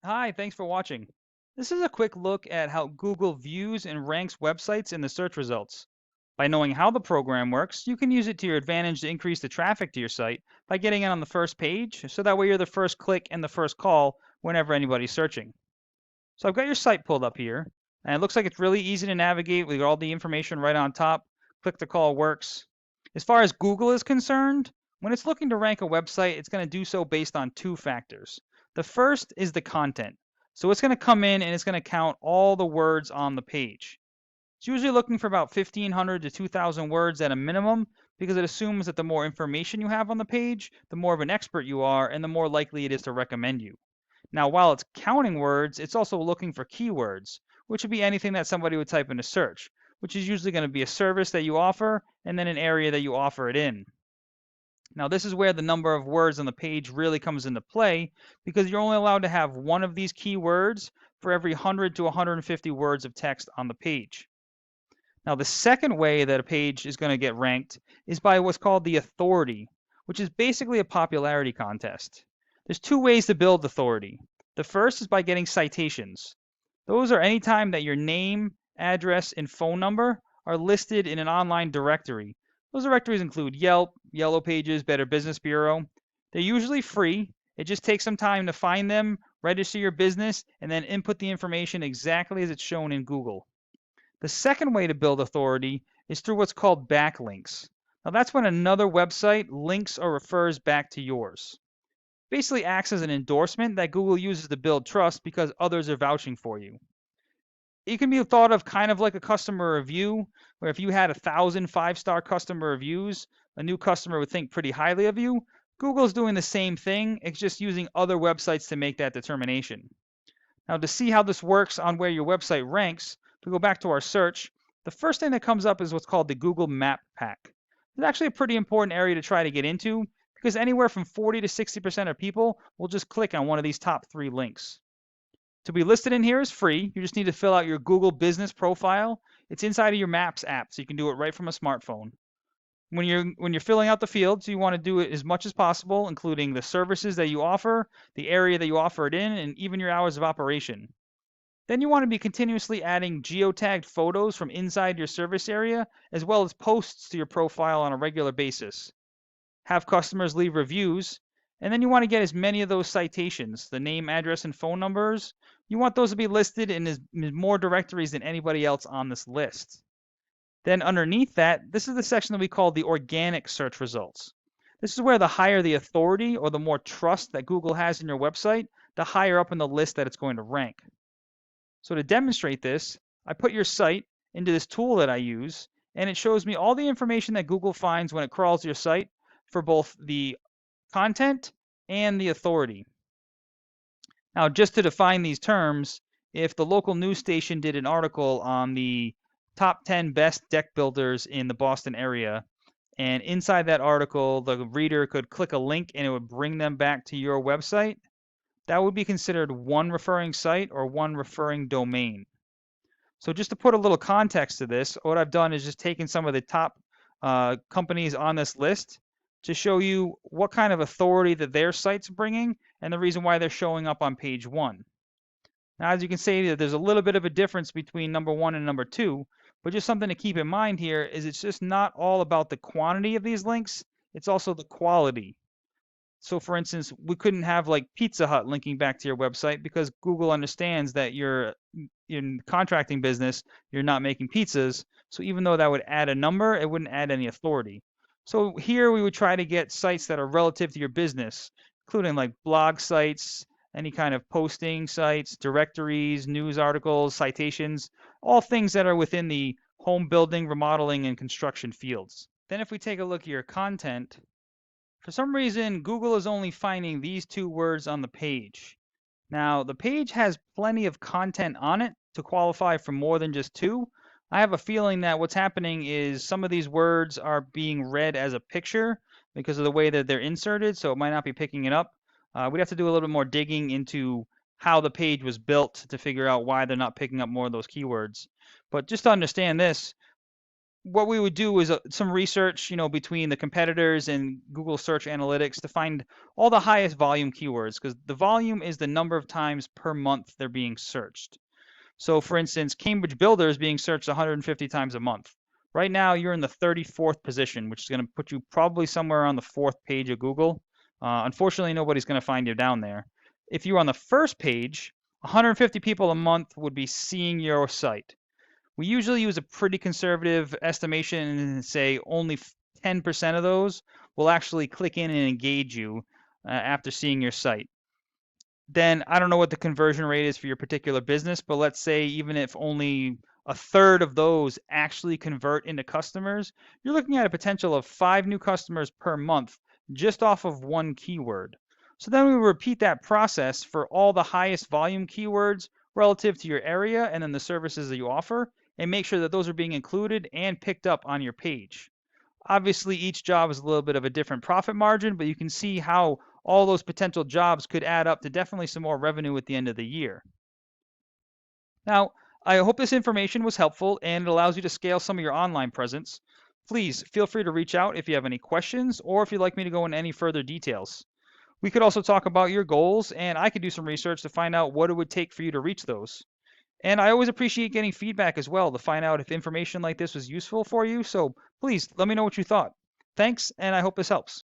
Hi, thanks for watching. This is a quick look at how Google views and ranks websites in the search results. By knowing how the program works, you can use it to your advantage to increase the traffic to your site by getting it on the first page, so that way you're the first click and the first call whenever anybody's searching. So I've got your site pulled up here, and it looks like it's really easy to navigate with all the information right on top. Click to call works. As far as Google is concerned, when it's looking to rank a website, it's going to do so based on two factors. The first is the content. So it's going to come in and it's going to count all the words on the page. It's usually looking for about 1,500 to 2,000 words at a minimum because it assumes that the more information you have on the page, the more of an expert you are, and the more likely it is to recommend you. Now, while it's counting words, it's also looking for keywords, which would be anything that somebody would type into search, which is usually going to be a service that you offer and then an area that you offer it in. Now, this is where the number of words on the page really comes into play because you're only allowed to have one of these keywords for every 100 to 150 words of text on the page. Now, the second way that a page is going to get ranked is by what's called the authority, which is basically a popularity contest. There's two ways to build authority. The first is by getting citations. Those are any time that your name, address, and phone number are listed in an online directory. Those directories include Yelp, Yellow Pages, Better Business Bureau. They're usually free. It just takes some time to find them, register your business, and then input the information exactly as it's shown in Google. The second way to build authority is through what's called backlinks. Now, that's when another website links or refers back to yours. Basically acts as an endorsement that Google uses to build trust because others are vouching for you. It can be thought of kind of like a customer review, where if you had 1,000 five-star customer reviews, a new customer would think pretty highly of you. Google's doing the same thing, it's just using other websites to make that determination. Now, to see how this works on where your website ranks, if we go back to our search, the first thing that comes up is what's called the Google Map Pack. It's actually a pretty important area to try to get into because anywhere from 40 to 60% of people will just click on one of these top three links. To be listed in here is free. You just need to fill out your Google business profile. It's inside of your Maps app, so you can do it right from a smartphone. When you're filling out the fields, you want to do it as much as possible, including the services that you offer, the area that you offer it in, and even your hours of operation. Then you want to be continuously adding geotagged photos from inside your service area, as well as posts to your profile on a regular basis. Have customers leave reviews, and then you want to get as many of those citations, the name, address, and phone numbers. You want those to be listed in as more directories than anybody else on this list. Then underneath that, this is the section that we call the organic search results. This is where the higher the authority or the more trust that Google has in your website, the higher up in the list that it's going to rank. So to demonstrate this, I put your site into this tool that I use, and it shows me all the information that Google finds when it crawls your site for both the content and the authority. Now, just to define these terms, if the local news station did an article on the top 10 best deck builders in the Boston area, and inside that article, the reader could click a link and it would bring them back to your website, that would be considered one referring site or one referring domain. So just to put a little context to this, what I've done is just taken some of the top companies on this list to show you what kind of authority that their site's bringing and the reason why they're showing up on page one. Now, as you can see, there's a little bit of a difference between number one and number two, but just something to keep in mind here is it's just not all about the quantity of these links, it's also the quality. So for instance, we couldn't have like Pizza Hut linking back to your website because Google understands that you're in contracting business, you're not making pizzas. So even though that would add a number, it wouldn't add any authority. So here we would try to get sites that are relative to your business, including like blog sites, any kind of posting sites, directories, news articles, citations, all things that are within the home building, remodeling, and construction fields. Then if we take a look at your content, for some reason, Google is only finding these two words on the page. Now, the page has plenty of content on it to qualify for more than just two. I have a feeling that what's happening is some of these words are being read as a picture because of the way that they're inserted, so it might not be picking it up. We'd have to do a little bit more digging into how the page was built to figure out why they're not picking up more of those keywords. But just to understand this, what we would do is some research, between the competitors and Google Search Analytics to find all the highest volume keywords because the volume is the number of times per month they're being searched. So, for instance, Cambridge Builder is being searched 150 times a month. Right now, you're in the 34th position, which is going to put you probably somewhere on the fourth page of Google. Unfortunately, nobody's going to find you down there. If you're on the first page, 150 people a month would be seeing your site. We usually use a pretty conservative estimation and say only 10% of those will actually click in and engage you after seeing your site. Then I don't know what the conversion rate is for your particular business, but let's say even if only a third of those actually convert into customers, you're looking at a potential of 5 new customers per month just off of one keyword. So then we repeat that process for all the highest volume keywords relative to your area and then the services that you offer, and make sure that those are being included and picked up on your page. Obviously, each job is a little bit of a different profit margin, but you can see how all those potential jobs could add up to definitely some more revenue at the end of the year. Now, I hope this information was helpful and it allows you to scale some of your online presence. Please feel free to reach out if you have any questions or if you'd like me to go into any further details. We could also talk about your goals, and I could do some research to find out what it would take for you to reach those. And I always appreciate getting feedback as well to find out if information like this was useful for you. So please let me know what you thought. Thanks, and I hope this helps.